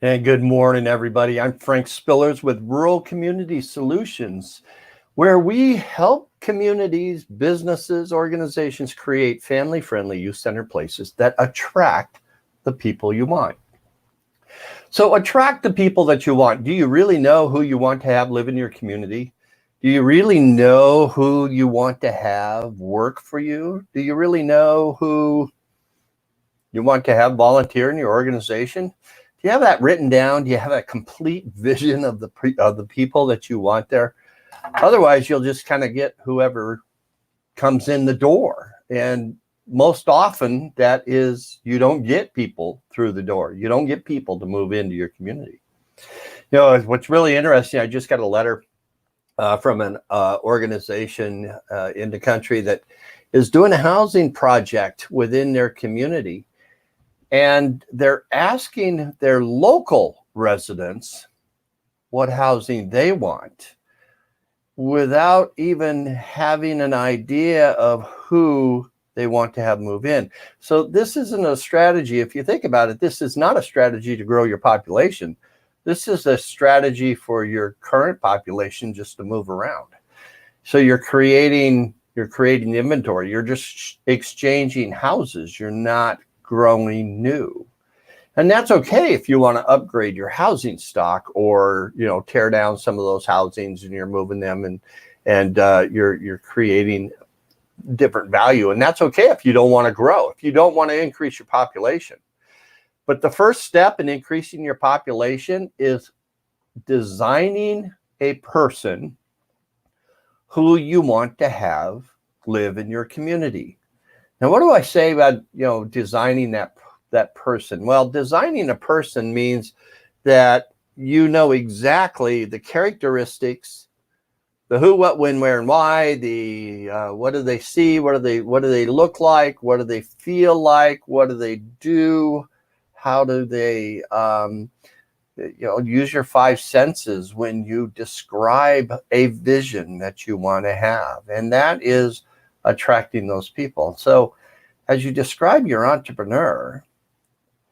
And good morning, everybody. I'm Frank Spillers with Rural Community Solutions, where we help communities, businesses, organizations create family-friendly, youth-centered places that attract the people you want. So attract the people that you want. Do you really know who you want to have live in your community? Do you really know who you want to have work for you? Do you really know who you want to have volunteer in your organization? Do you have that written down? Do you have a complete vision of the people that you want there? Otherwise, you'll just kind of get whoever comes in the door. And most often that is, you don't get people through the door. You don't get people to move into your community. You know, what's really interesting, I just got a letter from an organization in the country that is doing a housing project within their community. And they're asking their local residents what housing they want without even having an idea of who they want to have move in. So this isn't a strategy. If you think about it, this is not a strategy to grow your population. This is a strategy for your current population just to move around. So you're creating inventory. You're just exchanging houses. You're not growing new. And that's okay if you want to upgrade your housing stock, or tear down some of those housings and you're moving them and you're creating different value. And that's okay if you don't want to grow, if you don't want to increase your population. But the first step in increasing your population is designing a person who you want to have live in your community. Now, what do I say about, designing that person? Well, designing a person means that you know exactly the characteristics, the who, what, when, where, and why, the what do they see, what do they look like, what do they feel like, what do they do, how do they use your five senses when you describe a vision that you want to have. And that is attracting those people. So as you describe your entrepreneur,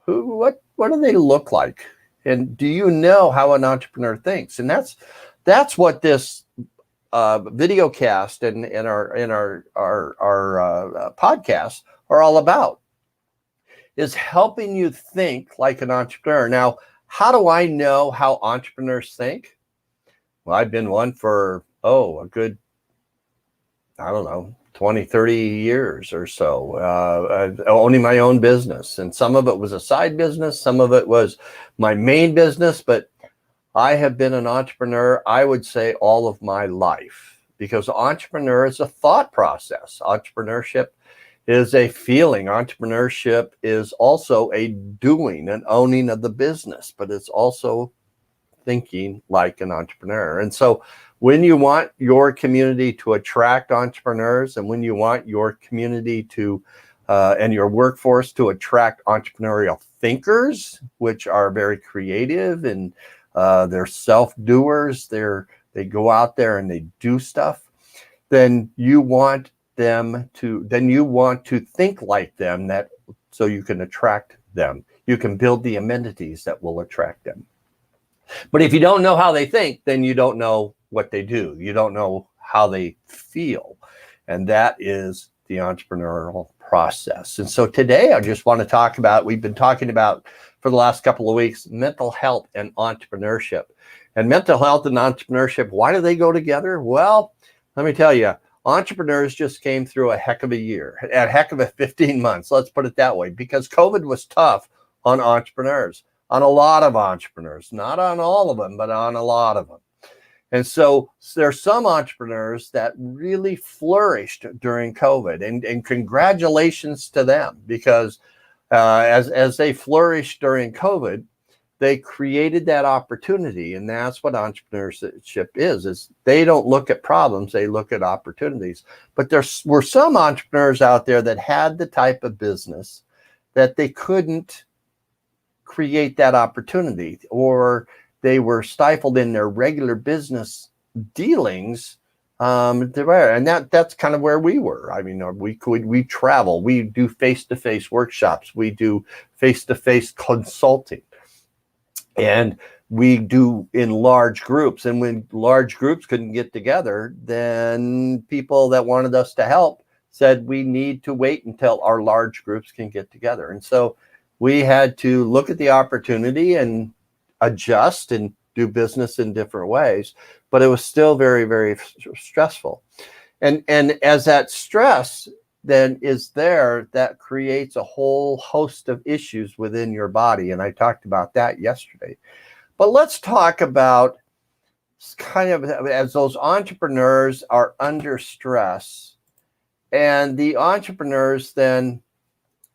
what do they look like? And do you know how an entrepreneur thinks? And that's what this video cast and our podcasts are all about, is helping you think like an entrepreneur. Now, how do I know how entrepreneurs think? Well, I've been one for, a good, 20, 30 years or so, owning my own business. And some of it was a side business. Some of it was my main business. But I have been an entrepreneur, I would say, all of my life, because entrepreneur is a thought process. Entrepreneurship is a feeling. Entrepreneurship is also a doing, an owning of the business, but it's also thinking like an entrepreneur. And so when you want your community to attract entrepreneurs, and when you want your community to and your workforce to attract entrepreneurial thinkers, which are very creative and they're self-doers, they go out there and they do stuff, then you want to think like them, so you can attract them. You can build the amenities that will attract them. But if you don't know how they think, then you don't know what they do. You don't know how they feel. And that is the entrepreneurial process. And so today I just want to talk about, we've been talking about for the last couple of weeks, mental health and entrepreneurship. And mental health and entrepreneurship, why do they go together? Well, let me tell you, entrepreneurs just came through a heck of a year, a heck of a 15 months, let's put it that way, because COVID was tough on entrepreneurs, on a lot of entrepreneurs, not on all of them, but on a lot of them. And so there's some entrepreneurs that really flourished during COVID, and congratulations to them, because as they flourished during COVID, they created that opportunity. And that's what entrepreneurship is they don't look at problems, they look at opportunities. But there were some entrepreneurs out there that had the type of business that they couldn't create that opportunity, or they were stifled in their regular business dealings. And that's kind of where we were. I mean, we travel, we do face-to-face workshops, we do face-to-face consulting. And we do in large groups. And when large groups couldn't get together, then people that wanted us to help said we need to wait until our large groups can get together. And so we had to look at the opportunity and adjust and do business in different ways. But it was still very, very stressful. And as that stress then is there, that creates a whole host of issues within your body. And I talked about that yesterday. But let's talk about kind of as those entrepreneurs are under stress, and the entrepreneurs then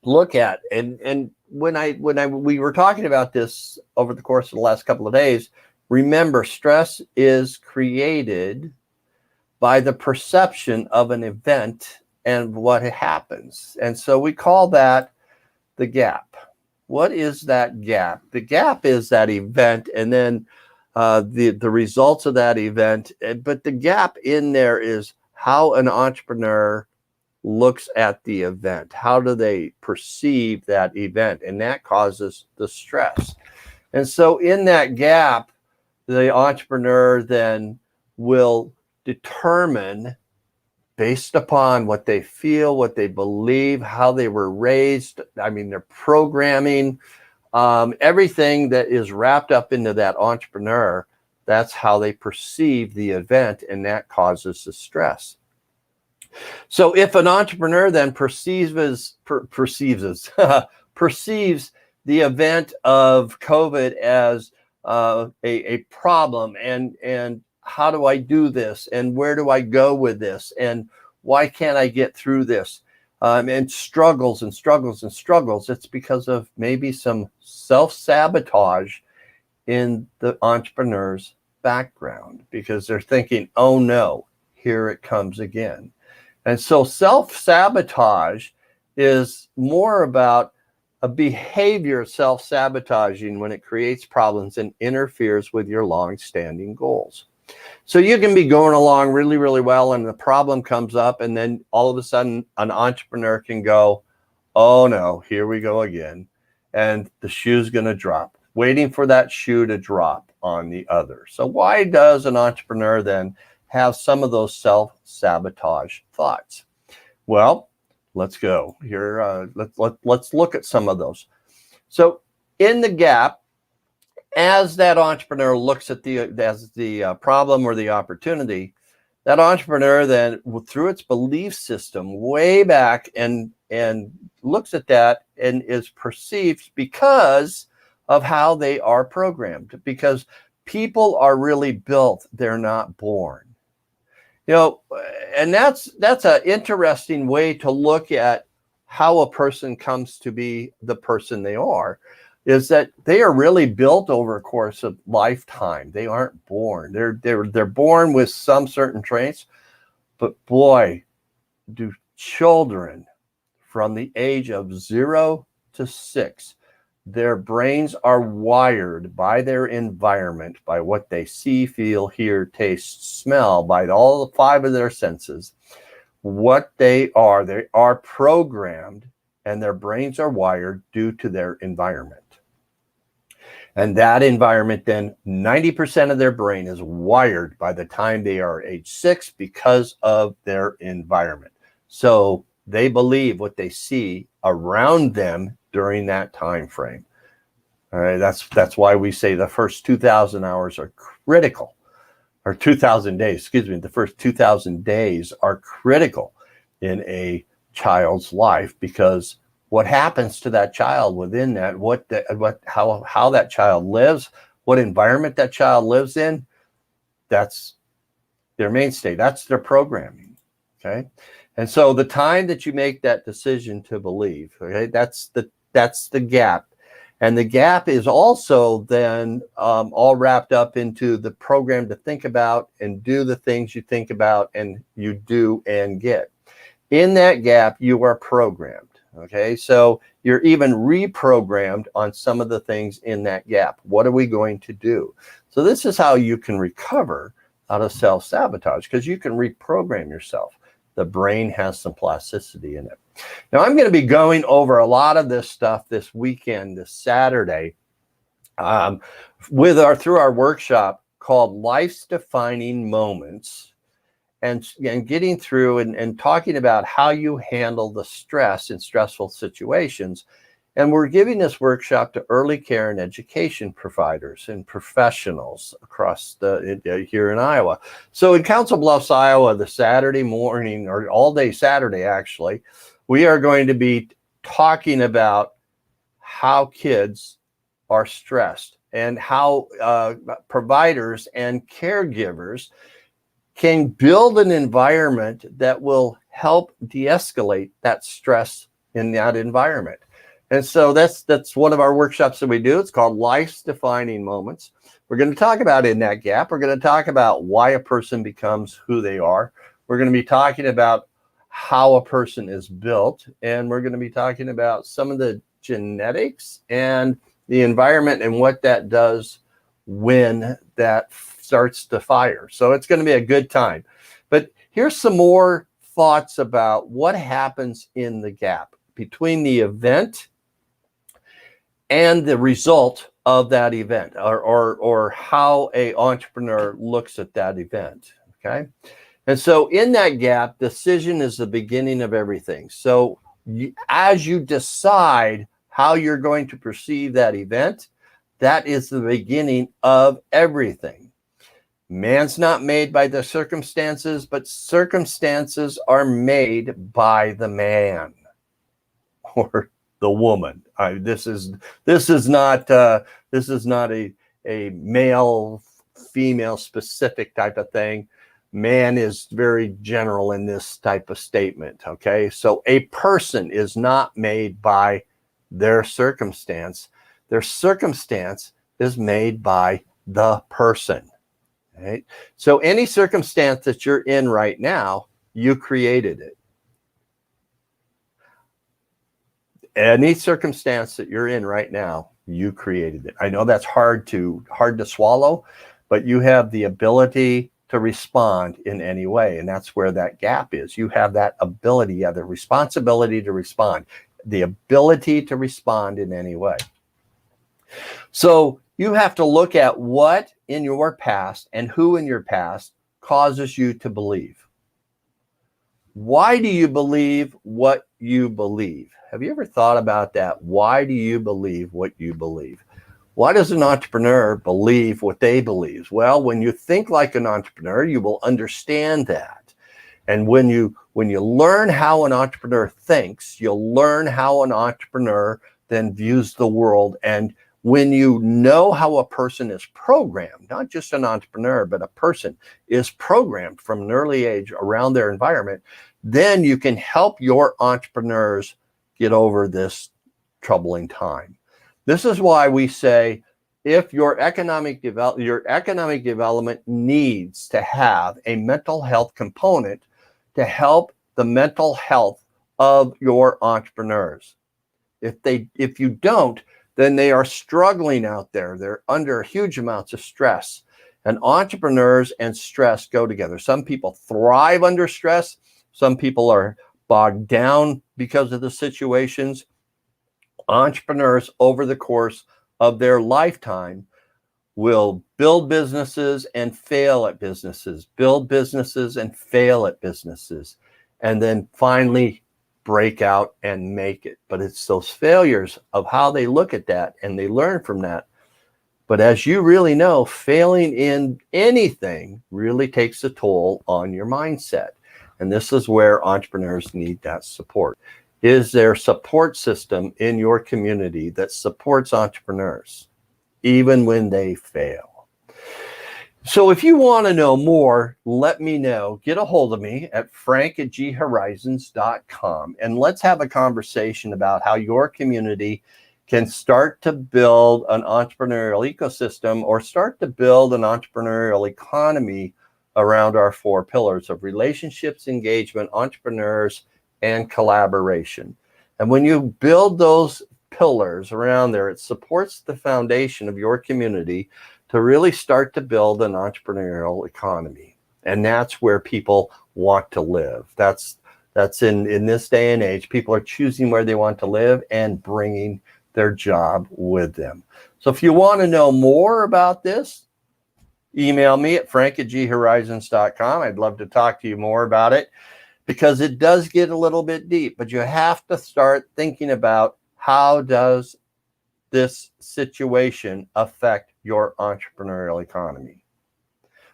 look at, and when we were talking about this over the course of the last couple of days, remember, stress is created by the perception of an event and what happens. And so we call that the gap. What is that gap? The gap is that event, and then the results of that event. But the gap in there is how an entrepreneur looks at the event. How do they perceive that event? And that causes the stress. And so in that gap, the entrepreneur then will determine, based upon what they feel, what they believe, how they were raised, I mean, their programming, everything that is wrapped up into that entrepreneur, that's how they perceive the event, and that causes the stress. So if an entrepreneur then perceives the event of COVID as a problem, and how do I do this, and where do I go with this, and why can't I get through this, and struggles, it's because of maybe some self-sabotage in the entrepreneur's background, because they're thinking, oh no, here it comes again. And so self-sabotage is more about a behavior of self-sabotaging when it creates problems and interferes with your long-standing goals. So you can be going along really, really well, and the problem comes up, and then all of a sudden an entrepreneur can go, oh no, here we go again. And the shoe's going to drop, waiting for that shoe to drop on the other. So why does an entrepreneur then have some of those self-sabotage thoughts? Well, let's go here. Let's look at some of those. So in the gap, as that entrepreneur looks at the problem or the opportunity, that entrepreneur then, through its belief system way back, and looks at that and is perceived because of how they are programmed. Because people are really built; they're not born. And that's an interesting way to look at how a person comes to be the person they are, is that they are really built over a course of lifetime. They aren't born. They're born with some certain traits, but boy, do children from the age of 0 to 6, their brains are wired by their environment, by what they see, feel, hear, taste, smell, by all the 5 of their senses. What they are programmed, and their brains are wired due to their environment. And that environment, then 90% of their brain is wired by the time they are age 6 because of their environment. So they believe what they see around them during that time frame. All right, that's why we say the first 2,000 hours are critical, or 2,000 days, excuse me, the first 2,000 days are critical in a child's life, because what happens to that child within that, how that child lives, what environment that child lives in, that's their mainstay, that's their programming. Okay. And so the time that you make that decision to believe, okay, that's the gap. And the gap is also then all wrapped up into the program to think about and do the things you think about and you do and get. In that gap, you are programmed. Okay, so you're even reprogrammed on some of the things in that gap. What are we going to do? So this is how you can recover out of self-sabotage, because you can reprogram yourself. The brain has some plasticity in it. Now, I'm going to be going over a lot of this stuff this weekend, this Saturday, um, through our workshop called Life's Defining Moments, and getting through and talking about how you handle the stress in stressful situations. And we're giving this workshop to early care and education providers and professionals across here in Iowa. So in Council Bluffs, Iowa, the Saturday morning, or all day Saturday, actually, we are going to be talking about how kids are stressed and how providers and caregivers can build an environment that will help de-escalate that stress in that environment. And so that's one of our workshops that we do. It's called Life's Defining Moments. We're going to talk about in that gap. We're going to talk about why a person becomes who they are. We're going to be talking about how a person is built. And we're going to be talking about some of the genetics and the environment and what that does when that starts to fire. So it's going to be a good time. But here's some more thoughts about what happens in the gap between the event and the result of that event, or how a entrepreneur looks at that event. Okay. And so in that gap, decision is the beginning of everything. So as you decide how you're going to perceive that event, that is the beginning of everything. Man's not made by the circumstances, but circumstances are made by the man or the woman. This is not a male female specific type of thing. Man is very general in this type of statement. Okay, so a person is not made by their circumstance. Their circumstance is made by the person. Right? So any circumstance that you're in right now, you created it. Any circumstance that you're in right now, you created it. I know that's hard to swallow, but you have the ability to respond in any way. And that's where that gap is. You have that ability, you have the responsibility to respond, the ability to respond in any way. So you have to look at what in your past and who in your past causes you to believe. Why do you believe what you believe? Have you ever thought about that? Why do you believe what you believe? Why does an entrepreneur believe what they believe? Well, when you think like an entrepreneur, you will understand that. And when you learn how an entrepreneur thinks, you'll learn how an entrepreneur then views the world. And when you know how a person is programmed, not just an entrepreneur, but a person is programmed from an early age around their environment, then you can help your entrepreneurs get over this troubling time. This is why we say, if your economic development needs to have a mental health component to help the mental health of your entrepreneurs. If you don't, then they are struggling out there. They're under huge amounts of stress. And entrepreneurs and stress go together. Some people thrive under stress. Some people are bogged down because of the situations. Entrepreneurs over the course of their lifetime will build businesses and fail at businesses, build businesses and fail at businesses, and then finally break out and make it. But it's those failures of how they look at that and they learn from that. But as you really know, failing in anything really takes a toll on your mindset. And this is where entrepreneurs need that support. Is there a support system in your community that supports entrepreneurs, even when they fail? So if you want to know more, let me know. Get a hold of me at frank@ghorizons.com, and let's have a conversation about how your community can start to build an entrepreneurial ecosystem or start to build an entrepreneurial economy around our 4 pillars of relationships, engagement, entrepreneurs, and collaboration. And when you build those pillars around there, it supports the foundation of your community to really start to build an entrepreneurial economy. And that's where people want to live. That's in this day and age, people are choosing where they want to live and bringing their job with them. So if you want to know more about this, email me at frank@ghorizons.com. I'd love to talk to you more about it, because it does get a little bit deep, but you have to start thinking about, how does this situation affect your entrepreneurial economy?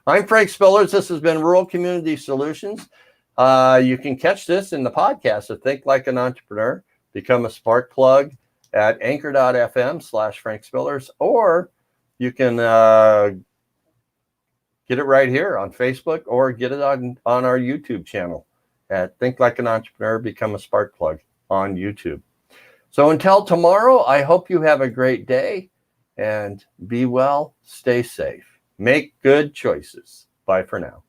I'm Frank Spillers. This has been Rural Community Solutions. You can catch this in the podcast of Think Like an Entrepreneur. Become a spark plug at anchor.fm/Frank Spillers, or you can get it right here on Facebook, or get it on our YouTube channel at Think Like an Entrepreneur, Become a Spark Plug on YouTube. So until tomorrow, I hope you have a great day, and be well, stay safe, make good choices. Bye for now.